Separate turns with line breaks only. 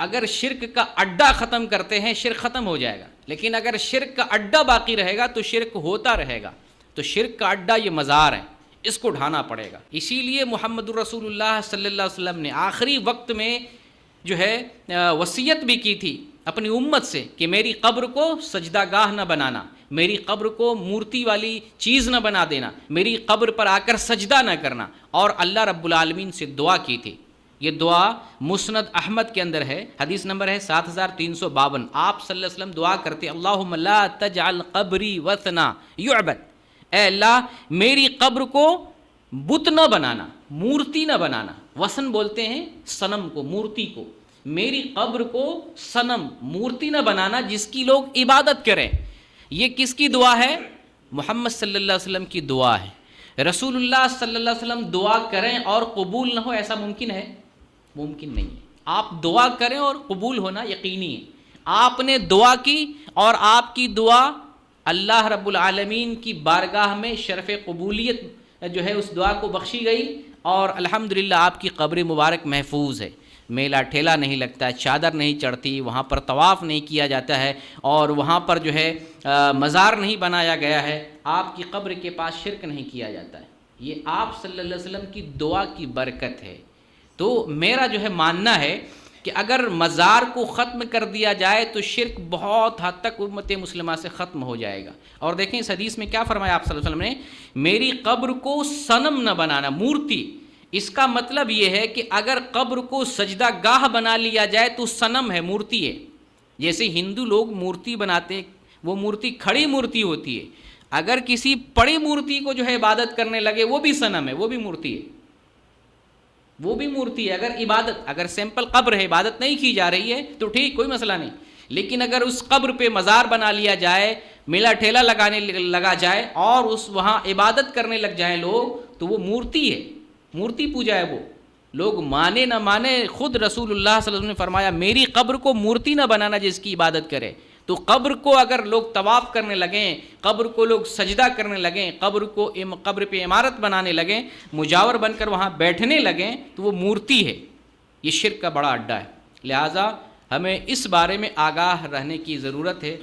اگر شرک کا اڈا ختم کرتے ہیں شرک ختم ہو جائے گا، لیکن اگر شرک کا اڈا باقی رہے گا تو شرک ہوتا رہے گا۔ تو شرک کا اڈا یہ مزار ہے، اس کو ڈھانا پڑے گا۔ اسی لیے محمد الرسول اللہ صلی اللہ علیہ وسلم نے آخری وقت میں جو ہے وصیت بھی کی تھی اپنی امت سے کہ میری قبر کو سجدہ گاہ نہ بنانا، میری قبر کو مورتی والی چیز نہ بنا دینا، میری قبر پر آ کر سجدہ نہ کرنا، اور اللہ رب العالمین سے دعا کی تھی۔ یہ دعا مسند احمد کے اندر ہے، حدیث نمبر ہے 7352۔ آپ صلی اللہ علیہ وسلم دعا کرتے اللہم لا تجعل قبری وثنا یعبد، اے اللہ میری قبر کو بت نہ بنانا، مورتی نہ بنانا۔ وثن بولتے ہیں صنم کو، مورتی کو۔ میری قبر کو صنم، مورتی نہ بنانا جس کی لوگ عبادت کریں۔ یہ کس کی دعا ہے؟ محمد صلی اللہ علیہ وسلم کی دعا ہے۔ رسول اللہ صلی اللہ علیہ وسلم دعا کریں اور قبول نہ ہو، ایسا ممکن ہے؟ ممکن نہیں ہے۔ آپ دعا کریں اور قبول ہونا یقینی ہے۔ آپ نے دعا کی اور آپ کی دعا اللہ رب العالمین کی بارگاہ میں شرف قبولیت جو ہے اس دعا کو بخشی گئی، اور الحمدللہ آپ کی قبر مبارک محفوظ ہے۔ میلہ ٹھیلا نہیں لگتا ہے، چادر نہیں چڑھتی، وہاں پر طواف نہیں کیا جاتا ہے، اور وہاں پر جو ہے مزار نہیں بنایا گیا ہے، آپ کی قبر کے پاس شرک نہیں کیا جاتا ہے۔ یہ آپ صلی اللہ علیہ وسلم کی دعا کی برکت ہے۔ تو میرا جو ہے ماننا ہے کہ اگر مزار کو ختم کر دیا جائے تو شرک بہت حد تک امت مسلمہ سے ختم ہو جائے گا۔ اور دیکھیں اس حدیث میں کیا فرمایا آپ صلی اللہ علیہ وسلم نے، میری قبر کو صنم نہ بنانا، مورتی۔ اس کا مطلب یہ ہے کہ اگر قبر کو سجدہ گاہ بنا لیا جائے تو صنم ہے، مورتی ہے۔ جیسے ہندو لوگ مورتی بناتے ہیں، وہ مورتی کھڑی مورتی ہوتی ہے۔ اگر کسی پڑی مورتی کو جو ہے عبادت کرنے لگے وہ بھی صنم ہے، وہ بھی مورتی ہے، وہ بھی مورتی ہے۔ اگر سمپل قبر ہے، عبادت نہیں کی جا رہی ہے تو ٹھیک، کوئی مسئلہ نہیں، لیکن اگر اس قبر پہ مزار بنا لیا جائے، میلہ ٹھیلا لگا جائے اور وہاں عبادت کرنے لگ جائیں لوگ، تو وہ مورتی ہے، مورتی پوجا ہے۔ وہ لوگ مانے نہ مانے، خود رسول اللہ صلی اللہ علیہ وسلم نے فرمایا میری قبر کو مورتی نہ بنانا جس کی عبادت کرے۔ تو قبر کو اگر لوگ طواف کرنے لگیں، قبر کو لوگ سجدہ کرنے لگیں، قبر پہ عمارت بنانے لگیں، مجاور بن کر وہاں بیٹھنے لگیں، تو وہ مورتی ہے۔ یہ شرک کا بڑا اڈا ہے، لہٰذا ہمیں اس بارے میں آگاہ رہنے کی ضرورت ہے۔